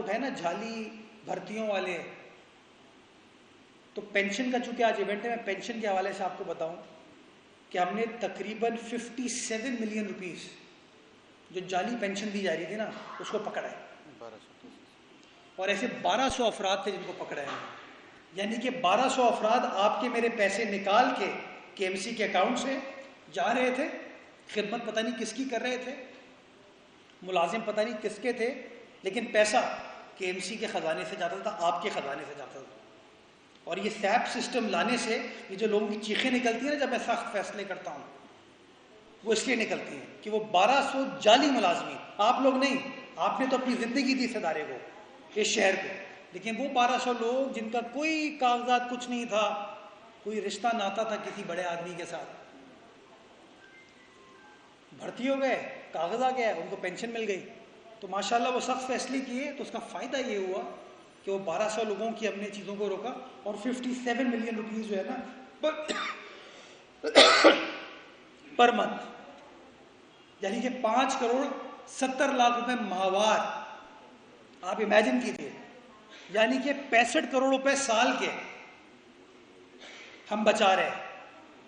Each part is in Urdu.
لوگ ہیں نا جعلی بھرتیوں والے، تو پینشن کا چونکہ آج ایونٹ ہے، میں پینشن کے حوالے سے آپ کو بتاؤں کہ ہم نے تقریباً 57 ملین روپیز جو جعلی پینشن دی جا رہی تھی نا اس کو پکڑا ہے، اور ایسے 1200 افراد تھے جن کو پکڑا ہے. یعنی کہ 1200 افراد آپ کے میرے پیسے نکال کے ایم سی کے اکاؤنٹ سے جا رہے تھے، خدمت پتہ نہیں کس کی کر رہے تھے، ملازم پتہ نہیں کس کے تھے، لیکن پیسہ کے ایم سی کے خزانے سے جاتا تھا، آپ کے خزانے سے جاتا تھا. اور یہ سیپ سسٹم لانے سے یہ جو لوگوں کی چیخیں نکلتی ہیں نا جب میں سخت فیصلے کرتا ہوں، وہ اس لیے نکلتی ہیں کہ وہ 1200 جعلی ملازمین، آپ لوگ نہیں، آپ نے تو اپنی زندگی دی اس ادارے کو، اس شہر کو، لیکن وہ 1200 لوگ جن کا کوئی کاغذات کچھ نہیں تھا، کوئی رشتہ ناتا تھا کسی بڑے آدمی کے ساتھ، بھرتی ہو گئے، کاغذ آ گیا، ان کو پینشن مل گئی. تو ماشاءاللہ وہ سخت فیصلے کیے تو اس کا فائدہ یہ ہوا کہ وہ 1200 لوگوں کی ہم نے چیزوں کو روکا، اور 57 ملین روپیز جو ہے نا پر منتھ، یعنی کہ 5 کروڑ 70 لاکھ روپے ماہوار، آپ امیجن کیجئے، یعنی کہ 65 کروڑ روپے سال کے ہم بچا رہے ہیں.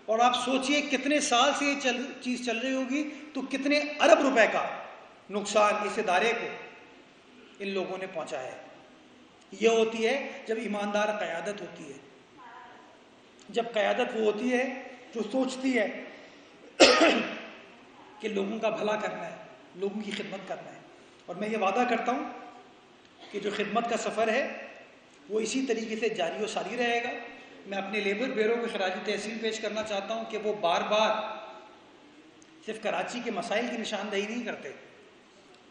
اور آپ سوچئے کتنے سال سے یہ چیز چل رہی ہوگی تو کتنے ارب روپے کا نقصان اس ادارے کو ان لوگوں نے پہنچایا ہے. یہ ہوتی ہے جب ایماندار قیادت ہوتی ہے، جب قیادت وہ ہوتی ہے جو سوچتی ہے کہ لوگوں کا بھلا کرنا ہے، لوگوں کی خدمت کرنا ہے. اور میں یہ وعدہ کرتا ہوں کہ جو خدمت کا سفر ہے وہ اسی طریقے سے جاری و ساری رہے گا. میں اپنے لیبر بیورو کو خراج تحسین پیش کرنا چاہتا ہوں کہ وہ بار بار صرف کراچی کے مسائل کی نشاندہی نہیں کرتے،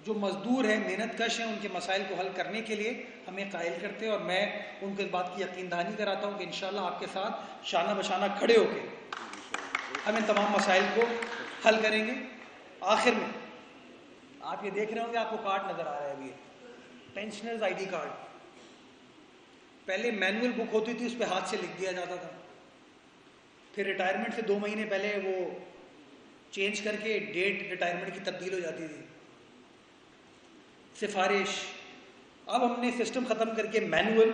جو مزدور ہیں، محنت کش ہیں، ان کے مسائل کو حل کرنے کے لیے ہمیں قائل کرتے ہیں. اور میں ان کو اس بات کی یقین دہانی کراتا ہوں کہ انشاءاللہ آپ کے ساتھ شانہ بشانہ کھڑے ہو کے ہم ان تمام مسائل کو حل کریں گے. آخر میں آپ یہ دیکھ رہے ہوں کہ آپ کو کارڈ نظر آ رہا ہے ابھی، پینشنرز آئی ڈی کارڈ. پہلے مینول بک ہوتی تھی، اس پہ ہاتھ سے لکھ دیا جاتا تھا، پھر ریٹائرمنٹ سے 2 مہینے پہلے وہ چینج کر کے ڈیٹ ریٹائرمنٹ کی تبدیل ہو جاتی تھی. سفارش، اب ہم نے سسٹم ختم کر کے مینول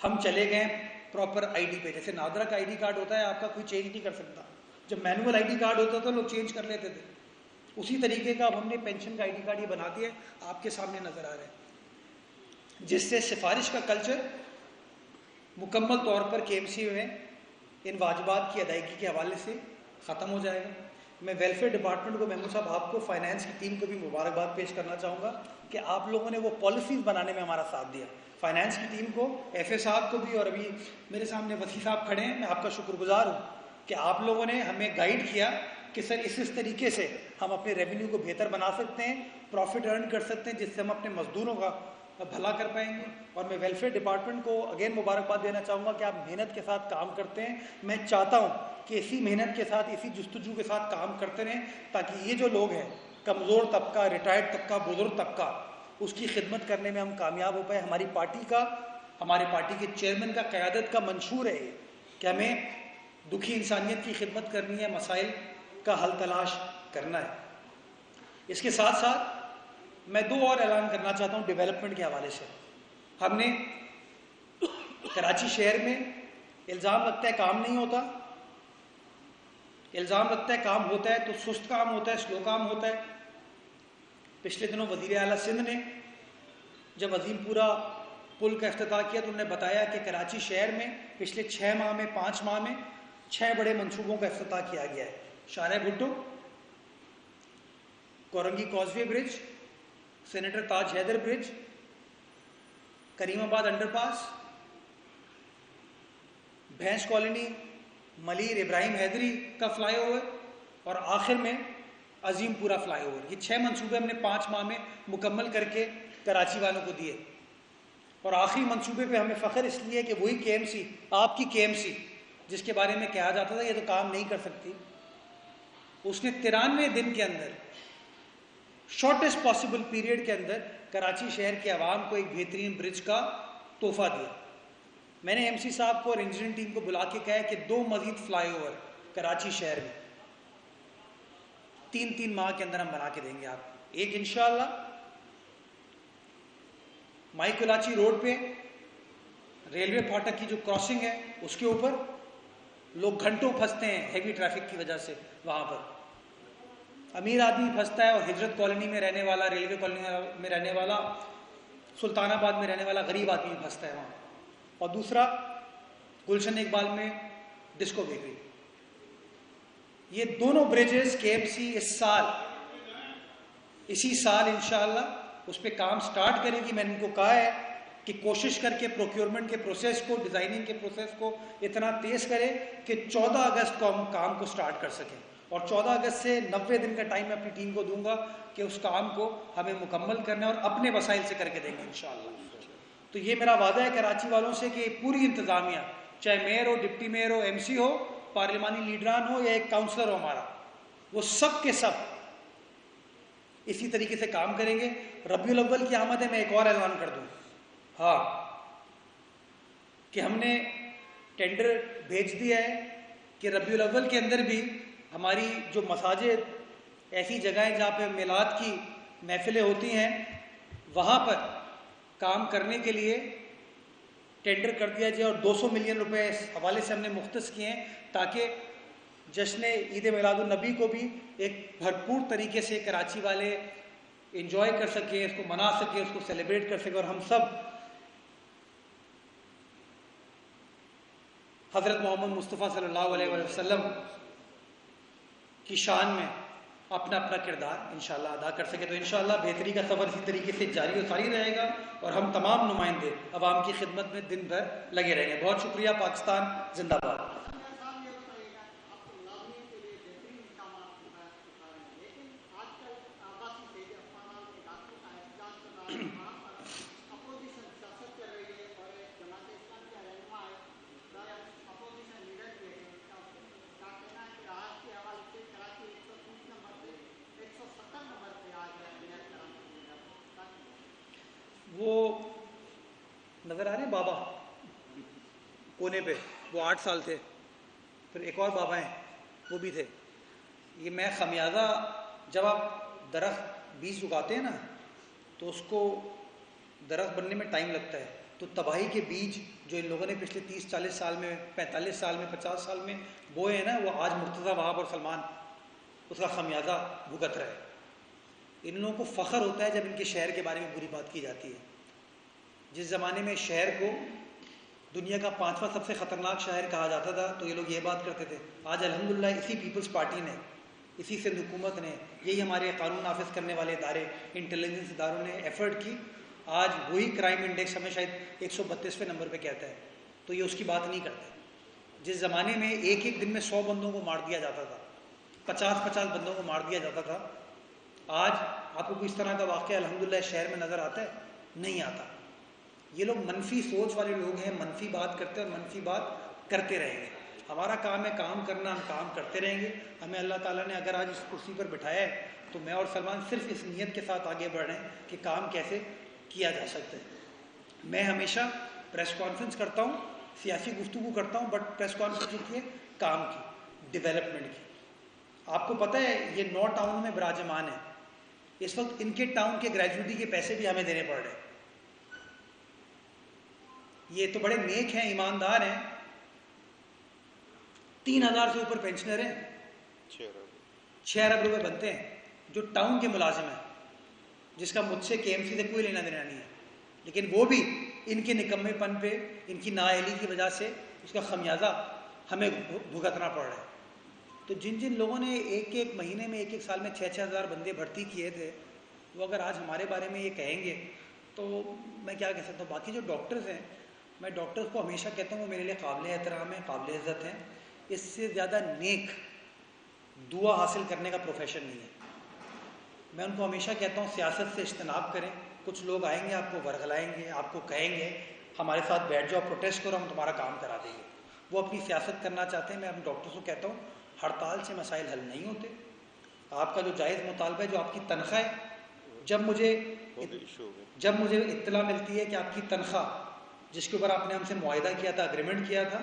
ہم چلے گئے پراپر آئی ڈی پہ. جیسے نادرا کا آئی ڈی کارڈ ہوتا ہے، آپ کا کوئی چینج نہیں کر سکتا، جب مینول آئی ڈی کارڈ ہوتا تھا لوگ چینج کر لیتے تھے. اسی طریقے کا اب ہم نے پینشن کا آئی ڈی کارڈ یہ بنا دیا ہے، آپ کے سامنے نظر آ رہا ہے، جس سے سفارش کا کلچر مکمل طور پر کے ایم سی میں ان واجبات کی ادائیگی کے حوالے سے ختم ہو جائے گا. میں ویلفیئر ڈپارٹمنٹ کو، محمود صاحب، آپ کو، فائنانس کی ٹیم کو بھی مبارکباد پیش کرنا چاہوں گا کہ آپ لوگوں نے وہ پالیسیز بنانے میں ہمارا ساتھ دیا. فائنانس کی ٹیم کو، ایف اے صاحب کو بھی، اور ابھی میرے سامنے وسیع صاحب کھڑے ہیں، میں آپ کا شکر گزار ہوں کہ آپ لوگوں نے ہمیں گائیڈ کیا کہ سر اس طریقے سے ہم اپنے ریونیو کو بہتر بنا سکتے ہیں، پروفٹ ارن کر سکتے ہیں، جس سے ہم اپنے مزدوروں کا بھلا کر پائیں گے. اور میں ویلفیئر ڈپارٹمنٹ کو اگین مبارکباد دینا چاہوں گا کہ آپ محنت کے ساتھ کام کرتے ہیں. میں چاہتا ہوں کہ اسی محنت کے ساتھ، اسی جستجو کے ساتھ کام کرتے رہیں، تاکہ یہ جو لوگ ہیں، کمزور طبقہ، ریٹائرڈ طبقہ، بزرگ طبقہ، اس کی خدمت کرنے میں ہم کامیاب ہو پائیں. ہماری پارٹی کا، ہمارے پارٹی کے چیئرمین کا قیادت کا منشور ہے کہ ہمیں دکھی انسانیت کی خدمت کرنی ہے، مسائل کا حل تلاش کرنا ہے. اس کے ساتھ ساتھ میں 2 اور اعلان کرنا چاہتا ہوں ڈیولپمنٹ کے حوالے سے. ہم نے کراچی شہر میں الزام لگتا ہے کام نہیں ہوتا، الزام لگتا ہے کام ہوتا ہے تو سست کام ہوتا ہے، سلو کام ہوتا ہے. پچھلے دنوں وزیر اعلیٰ سندھ نے جب عظیم پورہ پل کا افتتاح کیا تو انہوں نے بتایا کہ کراچی شہر میں پچھلے 6 ماہ میں، 5 ماہ میں 6 بڑے منصوبوں کا افتتاح کیا گیا ہے. شارع بھٹو، کورنگی کازوے برج، سینیٹر تاج حیدر برج، کریم آباد انڈر پاس، بھینس کالونی، ملیر ابراہیم حیدری کا فلائی اوور، اور آخر میں عظیم پورہ فلائی اوور. یہ 6 منصوبے ہم نے 5 ماہ میں مکمل کر کے کراچی والوں کو دیے. اور آخری منصوبے پہ ہمیں فخر اس لیے کہ وہی کے ایم سی، آپ کی کے ایم سی، جس کے بارے میں کہا جاتا تھا یہ تو کام نہیں کر سکتی، اس نے 93 دن کے اندر، شارٹیسٹ پاسبل پیریڈ کے اندر، کراچی شہر کے عوام کو ایک بہترین برج کا تحفہ دیا. میں نے ایم سی صاحب کو اور انجینئرنگ ٹیم کو بلا کے کہا کہ 2 مزید فلائی اوور کراچی شہر میں 3 ماہ کے اندر ہم بنا کے دیں گے آپ. ایک انشاءاللہ مائی کراچی روڈ پہ ریلوے پھاٹک کی جو کراسنگ ہے اس کے اوپر لوگ گھنٹوں پھنستے ہیں ہیوی ٹریفک کی وجہ سے. وہاں پر امیر آدمی پھنستا ہے اور ہجرت کالونی میں رہنے والا, ریلوے کالونی میں رہنے والا, سلطان آباد میں رہنے والا غریب آدمی پھنستا ہے وہاں. اور دوسرا گلشن اقبال میں ڈسکو بیکری. یہ دونوں بریجز کے ایم سی اسی سال انشاءاللہ اس پہ کام سٹارٹ کرے گی. میں نے ان کو کہا ہے کہ کوشش کر کے پروکیورمنٹ کے پروسیس کو, ڈیزائننگ کے پروسیس کو اتنا تیز کرے کہ 14 اگست کو ہم کام کو سٹارٹ کر سکیں. اور 14 اگست سے 90 دن کا ٹائم میں اپنی ٹیم کو دوں گا کہ اس کام کو ہمیں مکمل کرنا ہے اور اپنے وسائل سے کر کے دیں گے انشاءاللہ. تو یہ میرا وعدہ ہے کراچی والوں سے کہ پوری انتظامیہ, چاہے میئر ہو, ڈپٹی میئر ہو, ایم سی ہو, پارلیمانی لیڈران ہو یا ایک کاؤنسلر ہو ہمارا, وہ سب کے سب اسی طریقے سے کام کریں گے. ربیع الاول کی آمد ہے. میں ایک اور اعلان کر دوں, ہاں, کہ ہم نے ٹینڈر بھیج دیا ہے کہ ربیع الاول کے اندر بھی ہماری جو مساجد, ایسی جگہیں جہاں پہ میلاد کی محفلیں ہوتی ہیں, وہاں پر کام کرنے کے لیے ٹینڈر کر دیا جائے. اور 200 ملین روپے اس حوالے سے ہم نے مختص کیے ہیں تاکہ جشن عید میلاد النبی کو بھی ایک بھرپور طریقے سے کراچی والے انجوائے کر سکیں, اس کو منا سکیں, اس کو سیلیبریٹ کر سکیں, اور ہم سب حضرت محمد مصطفیٰ صلی اللہ علیہ وسلم کی شان میں اپنا اپنا کردار انشاءاللہ ادا کر سکے. تو انشاءاللہ بہتری کا سفر اسی طریقے سے جاری و ساری رہے گا اور ہم تمام نمائندے عوام کی خدمت میں دن بھر لگے رہیں گے. بہت شکریہ. پاکستان زندہ باد. وہ نظر آ رہے ہیں بابا کونے پہ, وہ 8 سال تھے. پھر ایک اور بابا ہیں, وہ بھی تھے. یہ میں خمیازہ, جب آپ درخت بیج اگاتے ہیں نا تو اس کو درخت بننے میں ٹائم لگتا ہے. تو تباہی کے بیج جو ان لوگوں نے پچھلے 30-40 سال میں, 45 سال میں, 50 سال میں بوئے ہیں نا, وہ آج مرتضیٰ وہاب اور سلمان اس کا خمیازہ بھگت رہے. ان لوگوں کو فخر ہوتا ہے جب ان کے شہر کے بارے میں بری بات کی جاتی ہے. جس زمانے میں شہر کو دنیا کا 5واں سب سے خطرناک شہر کہا جاتا تھا تو یہ لوگ یہ بات کرتے تھے. آج الحمدللہ اسی پیپلز پارٹی نے, اسی سندھ حکومت نے, یہی ہمارے قانون نافذ کرنے والے ادارے, انٹیلیجنس اداروں نے ایفرٹ کی. آج وہی کرائم انڈیکس ہمیں شاید 132ویں نمبر پہ کہتا ہے. تو یہ اس کی بات نہیں کرتے. جس زمانے میں ایک دن میں 100 بندوں کو مار دیا جاتا تھا, 50 بندوں کو مار دیا جاتا تھا, آج آپ کو کوئی اس طرح کا واقعہ الحمدللہ شہر میں نظر آتا ہے؟ نہیں آتا. یہ لوگ منفی سوچ والے لوگ ہیں, منفی بات کرتے ہیں اور منفی بات کرتے رہیں گے. ہمارا کام ہے کام کرنا, ہم کام کرتے رہیں گے. ہمیں اللہ تعالیٰ نے اگر آج اس کرسی پر بٹھایا ہے تو میں اور سلمان صرف اس نیت کے ساتھ آگے بڑھ رہے ہیں کہ کام کیسے کیا جا سکتا ہے. میں ہمیشہ پریس کانفرنس کرتا ہوں, سیاسی گفتگو کرتا ہوں, بٹ پریس کانفرنس کی کام کی, ڈیولپمنٹ کی. آپ کو پتہ ہے یہ 9 ٹاؤن میں براجمان ہے. اس وقت ان کے ٹاؤن کے گریجویٹی کے پیسے بھی ہمیں دینے پڑ رہے ہیں. یہ تو بڑے نیک ہیں, ایماندار ہیں. 3000 سے اوپر پینشنر ہیں, 6 ارب روپے بنتے ہیں, جو ٹاؤن کے ملازم ہیں, جس کا مجھ سے کے ایم سی سے کوئی لینا دینا نہیں ہے. لیکن وہ بھی ان کے نکمے پن پہ, ان کی نااہلی کی وجہ سے اس کا خمیازہ ہمیں بھگتنا پڑ رہا ہے. تو جن جن لوگوں نے ایک مہینے میں, ایک سال میں 6-6 ہزار بندے بھرتی کیے تھے, وہ اگر آج ہمارے بارے میں یہ کہیں گے تو میں کیا کہہ سکتا ہوں. باقی جو ڈاکٹرز ہیں, میں ڈاکٹرز کو ہمیشہ کہتا ہوں وہ میرے لیے قابل احترام ہیں, قابل عزت ہیں. اس سے زیادہ نیک دعا حاصل کرنے کا پروفیشن نہیں ہے. میں ان کو ہمیشہ کہتا ہوں سیاست سے اجتناب کریں. کچھ لوگ آئیں گے, آپ کو ورغلائیں گے, آپ کو کہیں گے ہمارے ساتھ بیٹھ جاؤ, پروٹیسٹ کرو, ہم تمہارا کام کرا دیں گے. وہ اپنی سیاست کرنا چاہتے ہیں. میں اپنے ڈاکٹرز کو کہتا ہوں ہڑتال سے مسائل حل نہیں ہوتے. آپ کا جو جائز مطالبہ ہے, جو آپ کی تنخواہ ہے, جب مجھے اطلاع ملتی ہے کہ آپ کی تنخواہ جس کے اوپر آپ نے ہم سے معاہدہ کیا تھا, اگریمنٹ کیا تھا,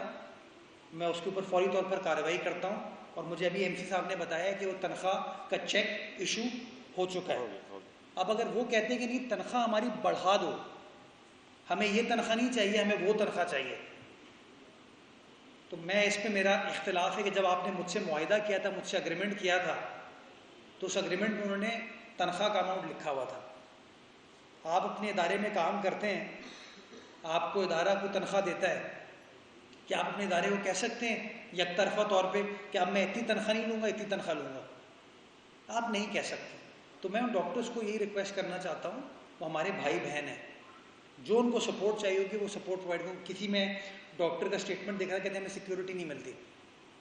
میں اس کے اوپر فوری طور پر کارروائی کرتا ہوں. اور مجھے ابھی ایم سی صاحب نے بتایا کہ وہ تنخواہ کا چیک ایشو ہو چکا ہے. اب اگر وہ کہتے ہیں کہ نہیں تنخواہ ہماری بڑھا دو, ہمیں یہ تنخواہ نہیں چاہیے، ہمیں وہ تنخواہ چاہیے. تو میں اس پہ میرا اختلاف ہے کہ جب آپ نے مجھ سے معاہدہ کیا تھا، مجھ سے اگریمنٹ کیا تھا، تو اس اگریمنٹ میں انہوں نے تنخواہ کا اماؤنٹ لکھا ہوا تھا. آپ اپنے ادارے میں کام کرتے ہیں، آپ کو ادارہ کو تنخواہ دیتا ہے، کہ آپ اپنے ادارے کو کہہ سکتے ہیں یک طرفہ طور پہ کہ اب میں اتنی تنخواہ نہیں لوں گا، اتنی تنخواہ لوں گا؟ آپ نہیں کہہ سکتے. تو میں ان ڈاکٹرز کو یہی ریکویسٹ کرنا چاہتا ہوں، وہ ہمارے بھائی بہن ہیں، جو ان کو سپورٹ چاہیے ہوگی وہ سپورٹ پرووائڈ کروں. کسی میں ڈاکٹر کا اسٹیٹمنٹ دیکھا کہتے ہیں ہمیں سیکیورٹی نہیں ملتی.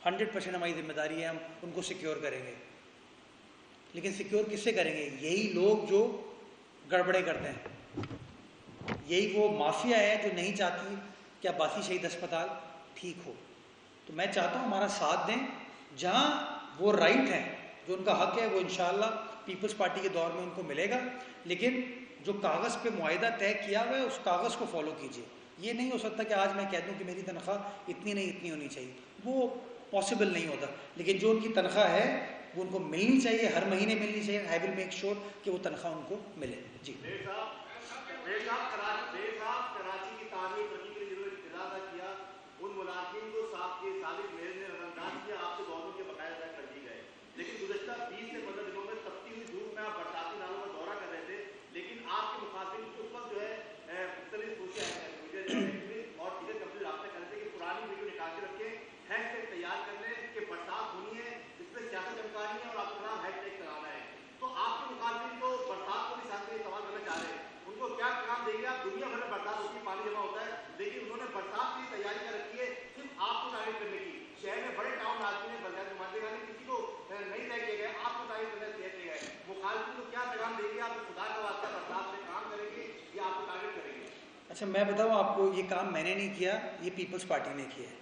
100% ہماری ذمہ داری ہے، ہم ان کو سیکیور کریں گے. لیکن سیکیور کس سے کریں گے؟ یہی لوگ جو گڑبڑے کرتے ہیں، یہی وہ مافیا ہے جو نہیں چاہتی کہ عباسی شہید اسپتال ٹھیک ہو. تو میں چاہتا ہوں ہمارا ساتھ دیں، جہاں وہ رائٹ ہیں، جو ان کا حق ہے، وہ انشاءاللہ پیپلز پارٹی کے دور میں ان کو ملے گا. لیکن جو کاغذ پہ معاہدہ طے کیا ہوا ہے اس کاغذ کو فالو کیجیے. یہ نہیں ہو سکتا کہ آج میں کہہ دوں کہ میری تنخواہ اتنی نہیں اتنی ہونی چاہیے، وہ پاسبل نہیں ہوتا. لیکن جو ان کی تنخواہ ہے وہ ان کو ملنی چاہیے، ہر مہینے ملنی چاہیے. آئی ول میک شیور کہ وہ تنخواہ ان کو ملے. جی کراچی کی تعمیر کرنے کے لیے جو اطلاع کیا، ان ملازمین کو صاحب کے سابق میئر نے نظر انداز کیا، آپ کے دوروں کے بقایا طے کر دی گئے. لیکن گزشتہ 20 سے 15 دنوں میں تپتی ہوئی دھوپ میں آپ برساتی نالوں کا دورہ کر رہے تھے، لیکن آپ کے مخاطب اس وقت جو ہے مختلف سوشل اور دیگر کمپنی رابطہ کر رہے تھے کہ پرانی ویڈیو نکال کے رکھیں، ہیش ٹیگ تیار کر لیں کہ برسات ہونی ہے، اس پہ سیاست چمکانی ہے اور آپ کا نام ہیش ٹیگ کرانا ہے. تو آپ کے مخاطب کو برسات کو بھی ساتھ میں استعمال کرنا چاہ رہے ہیں، ان کو کیا پیغام دیں گے آپ؟ دنیا بھر میں برسات ہوتی ہے، پانی جمع ہوتا ہے، لیکن انہوں نے برسات کی تیاری کر رکھی ہے صرف آپ کو تعریف کرنے کی. شہر میں بڑے ٹاؤن آدمی نے بلدیات نمائندے نے کسی کو نہیں طے کیے گئے، آپ کو تعریف کرنے طے کیے گئے. مخالفین کو کیا پیغام دیں گے آپ؟ خدا کا واسطہ برسات میں کام کریں گے یا آپ کو تعریف کریں گے؟ اچھا میں بتاؤں آپ کو، یہ کام میں نے نہیں کیا، یہ پیپلز پارٹی نے کیا ہے.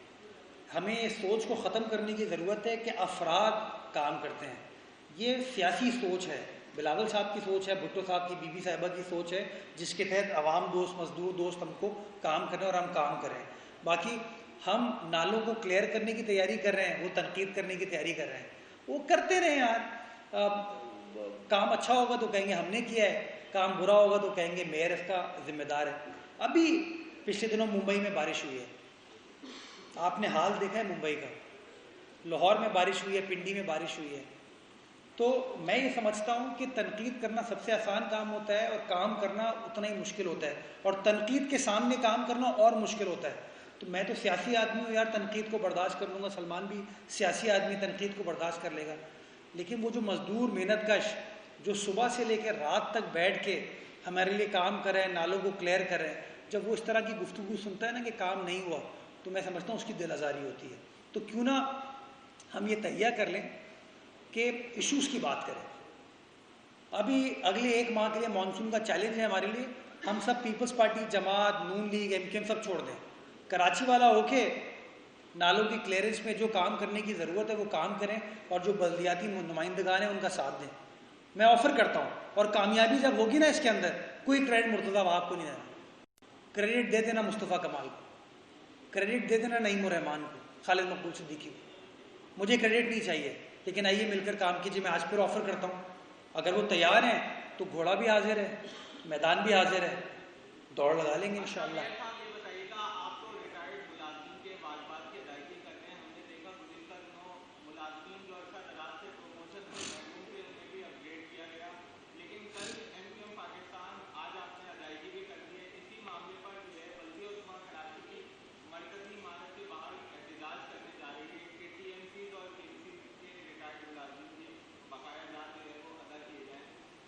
ہمیں اس سوچ کو ختم کرنے کی ضرورت ہے کہ افراد کام کرتے ہیں. یہ سیاسی سوچ ہے، بلاول صاحب کی سوچ ہے، بھٹو صاحب کی، بی بی صاحبہ کی سوچ ہے، جس کے تحت عوام دوست، مزدور دوست ہم کو کام کریں اور ہم کام کریں. باقی ہم نالوں کو کلیئر کرنے کی تیاری کر رہے ہیں، وہ تنقید کرنے کی تیاری کر رہے ہیں. وہ کرتے رہیں یار. کام اچھا ہوگا تو کہیں گے ہم نے کیا ہے، کام برا ہوگا تو کہیں گے میئر اس کا ذمہ دار ہے. ابھی پچھلے دنوں ممبئی میں بارش ہوئی ہے، آپ نے حال دیکھا ہے ممبئی کا. لاہور میں بارش ہوئی ہے، پنڈی میں بارش ہوئی ہے. تو میں یہ سمجھتا ہوں کہ تنقید کرنا سب سے آسان کام ہوتا ہے اور کام کرنا اتنا ہی مشکل ہوتا ہے، اور تنقید کے سامنے کام کرنا اور مشکل ہوتا ہے. تو میں تو سیاسی آدمی ہوں یار، تنقید کو برداشت کر لوں گا. سلمان بھی سیاسی آدمی، تنقید کو برداشت کر لے گا. لیکن وہ جو مزدور محنت کش جو صبح سے لے کے رات تک بیٹھ کے ہمارے لیے کام کر رہے ہیں، نالوں کو کلیئر کر رہے ہیں، جب وہ اس طرح کی گفتگو سنتا ہے نا کہ کام نہیں ہوا، تو میں سمجھتا ہوں اس کی دل آزاری ہوتی ہے. تو کیوں نہ ہم یہ تہیہ کر لیں کہ ایشوز کی بات کریں. ابھی اگلے 1 ماہ کے لیے مانسون کا چیلنج ہے ہمارے لیے. ہم سب پیپلز پارٹی، جماعت، نون لیگ، ایم کیو ایم سب چھوڑ دیں. کراچی والا ہو کے نالوں کی کلیئرنس میں جو کام کرنے کی ضرورت ہے وہ کام کریں، اور جو بلدیاتی نمائندگان ہیں ان کا ساتھ دیں. میں آفر کرتا ہوں، اور کامیابی جب ہوگی نا اس کے اندر، کوئی کریڈٹ مرتضیٰ وہاب کو نہیں دینا. کریڈٹ دے دینا مصطفیٰ کمال کو، کریڈٹ دے دینا نعیم الرحمان کو، خالد مقبول صدیقی کو. مجھے کریڈٹ نہیں چاہیے، لیکن آئیے مل کر کام کیجیے. میں آج پھر آفر کرتا ہوں، اگر وہ تیار ہیں تو گھوڑا بھی حاضر ہے، میدان بھی حاضر ہے، دوڑ لگا لیں گے انشاءاللہ.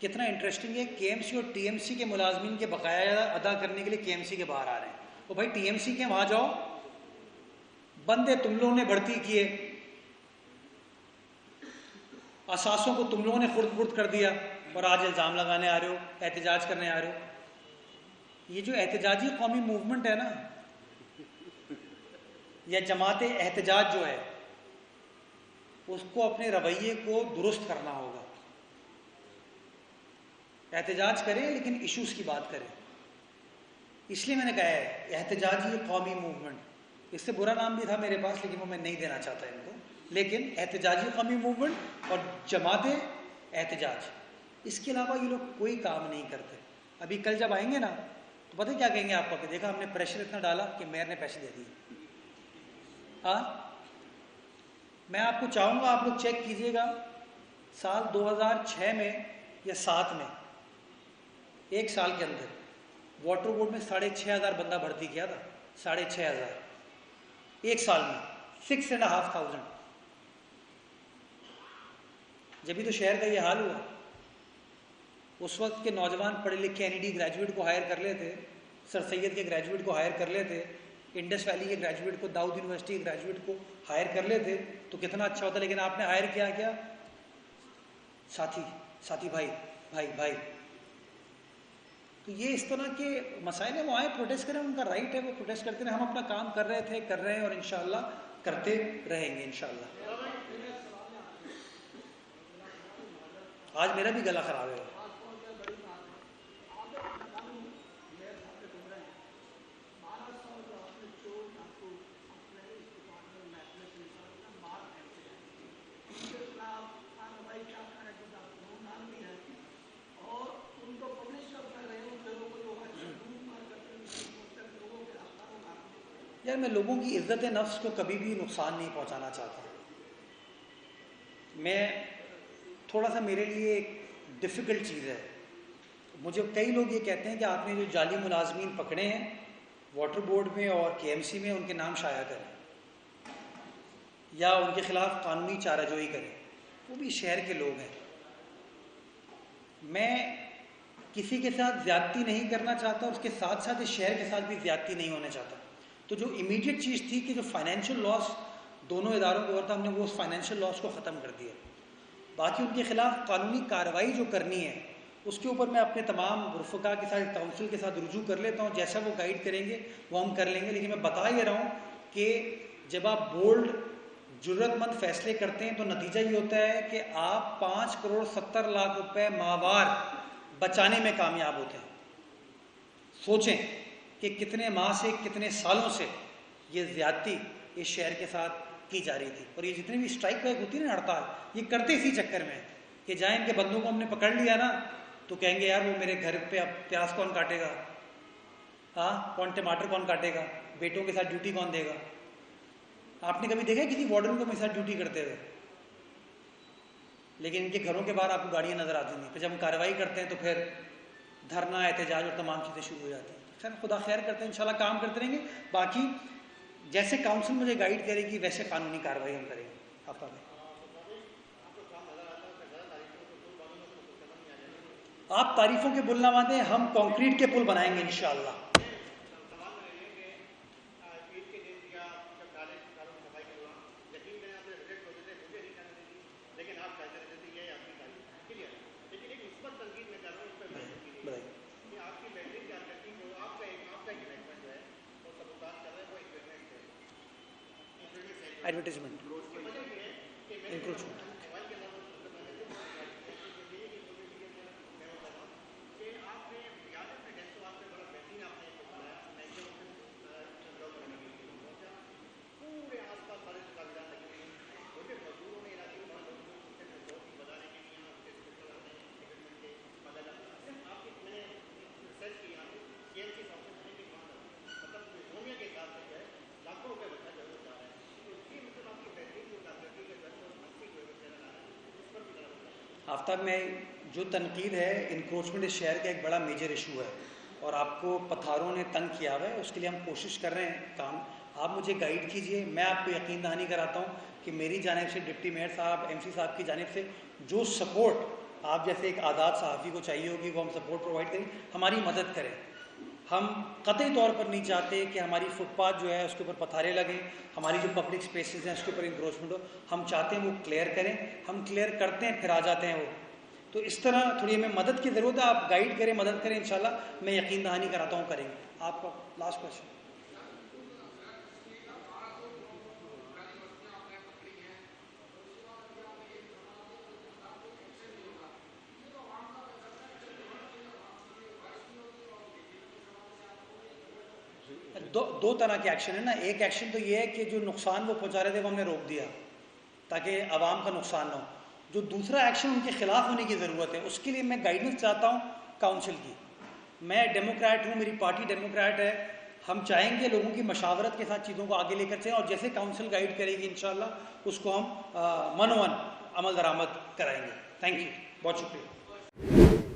کتنا انٹرسٹنگ ہے، کے ایم سی اور ٹی ایم سی کے ملازمین کے بقایا ادا کرنے کے لیے کے ایم سی کے باہر آ رہے ہیں. اور بھائی ٹی ایم سی کے وہاں جاؤ، بندے تم لوگوں نے بھرتی کیے، اثاثوں کو تم لوگوں نے خرد کر دیا، اور آج الزام لگانے آ رہے ہو، احتجاج کرنے آ رہے ہو. یہ جو احتجاجی قومی موومنٹ ہے نا، یا جماعت احتجاج جو ہے، اس کو اپنے رویے کو درست کرنا ہوگا. احتجاج کریں لیکن ایشوز کی بات کریں. اس لیے میں نے کہا ہے احتجاجی قومی موومنٹ. اس سے برا نام بھی تھا میرے پاس، لیکن وہ میں نہیں دینا چاہتا ان کو. لیکن احتجاجی قومی موومنٹ اور جماعت احتجاج، اس کے علاوہ یہ لوگ کوئی کام نہیں کرتے. ابھی کل جب آئیں گے نا تو پتہ کیا کہیں گے آپ کو کہ دیکھا ہم نے پریشر اتنا ڈالا کہ میئر نے پیسے دے دیے. ہاں میں آپ کو چاہوں گا آپ لوگ چیک کیجئے گا سال 2006 میں یا 7 میں ایک سال کے اندر واٹر بورڈ میں 6,500 بندہ بھرتی کیا تھا. 6,500 ایک سال میں. 6,500. جبھی تو شہر کا یہ حال ہوا. اس وقت کے نوجوان پڑھے لکھے NED گریجویٹ کو ہائر کر لیتے, سر سید کے گریجویٹ کو ہائر کر لیتے, انڈس ویلی کے گریجویٹ کو, داؤد یونیورسٹی کے گریجویٹ کو ہائر کر لیتے تو کتنا اچھا ہوتا. لیکن آپ نے ہائر کیا ساتھی بھائی. تو یہ اس طرح کے مسائل ہیں. وہ آئیں پروٹیسٹ کریں, ان کا رائٹ ہے, وہ پروٹیسٹ کرتے ہیں. ہم اپنا کام کر رہے تھے, کر رہے ہیں اور انشاءاللہ کرتے رہیں گے انشاءاللہ. آج میرا بھی گلا خراب ہے. یار میں لوگوں کی عزت نفس کو کبھی بھی نقصان نہیں پہنچانا چاہتا. میں تھوڑا سا میرے لیے ایک ڈیفیکلٹ چیز ہے. مجھے کئی لوگ یہ کہتے ہیں کہ آپ نے جو جعلی ملازمین پکڑے ہیں واٹر بورڈ میں اور KMC میں ان کے نام شائع کریں یا ان کے خلاف قانونی چارہ جوئی کریں. وہ بھی شہر کے لوگ ہیں. میں کسی کے ساتھ زیادتی نہیں کرنا چاہتا, اس کے ساتھ ساتھ اس شہر کے ساتھ بھی زیادتی نہیں ہونا چاہتا. تو جو امیڈیٹ چیز تھی کہ جو فائنینشیل لاس دونوں اداروں کو ہوا تھا, ہم نے وہ اس فائنینشیل لاس کو ختم کر دیا. باقی ان کے خلاف قانونی کارروائی جو کرنی ہے اس کے اوپر میں اپنے تمام رفقا کے ساتھ, کونسل کے ساتھ رجوع کر لیتا ہوں. جیسا وہ گائیڈ کریں گے وہ ہم کر لیں گے. لیکن میں بتا یہ رہا ہوں کہ جب آپ بولڈ جرت مند فیصلے کرتے ہیں تو نتیجہ یہ ہوتا ہے کہ آپ 5,70,00,000 روپے ماہوار بچانے میں کامیاب ہوتے ہیں. سوچیں کہ کتنے ماہ سے, کتنے سالوں سے یہ زیادتی اس شہر کے ساتھ کی جا رہی تھی. اور یہ جتنی بھی اسٹرائک وائک ہوتی ہے نا, ہڑتال, یہ کرتے اسی چکر میں کہ جائیں ان کے بندوں کو ہم نے پکڑ لیا نا تو کہیں گے یار وہ میرے گھر پہ اب پیاز کون کاٹے گا, کون ٹماٹر کون کاٹے گا, بیٹوں کے ساتھ ڈیوٹی کون دے گا. آپ نے کبھی دیکھا کسی وارڈن کو میرے ساتھ ڈیوٹی کرتے ہوئے؟ لیکن ان کے گھروں کے باہر آپ کو گاڑیاں نظر آتی ہیں. پھر جب ہم کارروائی کرتے ہیں تو پھر دھرنا, احتجاج اور تمام چیزیں شروع ہو جاتی ہیں. خیر خدا خیر کرتے ہیں, انشاءاللہ کام کرتے رہیں گے. باقی جیسے کاؤنسل مجھے گائیڈ کرے گی ویسے قانونی کارروائی ہم کریں گے. آپ تعریفوں کے پل نہ باندھیں, ہم کانکریٹ کے پل بنائیں گے انشاءاللہ. Advertisement, encroachment. آفتاب میں جو تنقید ہے, انکروچمنٹ اس شہر کا ایک بڑا میجر ایشو ہے اور آپ کو پتھاروں نے تنگ کیا ہوا ہے. اس کے لیے ہم کوشش کر رہے ہیں کام. آپ مجھے گائیڈ کیجئے, میں آپ کو یقین دہانی کراتا ہوں کہ میری جانب سے, ڈپٹی میئر صاحب, MC صاحب کی جانب سے جو سپورٹ آپ جیسے ایک آزاد صحافی کو چاہیے ہوگی وہ ہم سپورٹ پرووائڈ کریں, ہماری مدد کریں. ہم قطعی طور پر نہیں چاہتے کہ ہماری فٹ پاتھ جو ہے اس کے اوپر پتھارے لگیں, ہماری جو پبلک اسپیسز ہیں اس کے اوپر انکروچمنٹ ہو. ہم چاہتے ہیں وہ کلیئر کریں, ہم کلیئر کرتے ہیں پھر آ جاتے ہیں وہ. تو اس طرح تھوڑی ہمیں مدد کی ضرورت ہے. آپ گائیڈ کریں, مدد کریں, انشاءاللہ میں یقین دہانی کراتا ہوں کریں گے. آپ کا لاسٹ کوشچن. دو طرح کے ایکشن ہے نا. ایک ایکشن تو یہ ہے کہ جو نقصان وہ پہنچا رہے تھے وہ ہم نے روک دیا تاکہ عوام کا نقصان نہ ہو. جو دوسرا ایکشن ان کے خلاف ہونے کی ضرورت ہے, اس کے لیے میں گائیڈنس چاہتا ہوں کاؤنسل کی. میں ڈیموکریٹ ہوں, میری پارٹی ڈیموکریٹ ہے. ہم چاہیں گے لوگوں کی مشاورت کے ساتھ چیزوں کو آگے لے کر چلیں, اور جیسے کاؤنسل گائیڈ کرے گی انشاءاللہ اس کو ہم من عمل درآمد کرائیں گے. تھینک یو, بہت شکریہ.